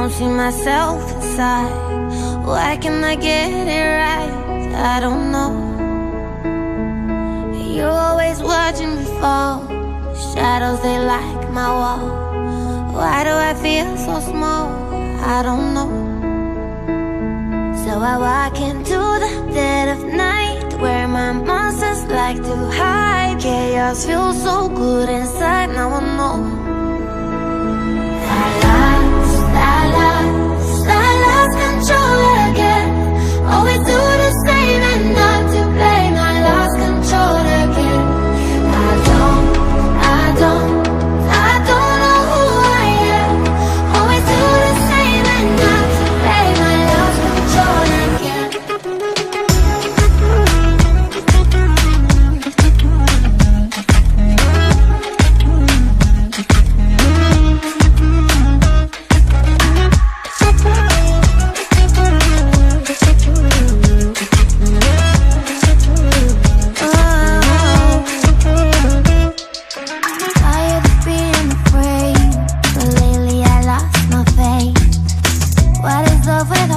don't see myself inside. Why can't I get it right? I don't know. You're always watching me fall. Shadows, they like my wall. Why do I feel so small? I don't know. So I walk into the dead of night, where my monsters like to hide. Chaos feels so good inside, now I know. I lost control again. Always do the same and not to blame. I lost control again. I don't know who I am. Always do the same and not to blame. I lost control again. What is love when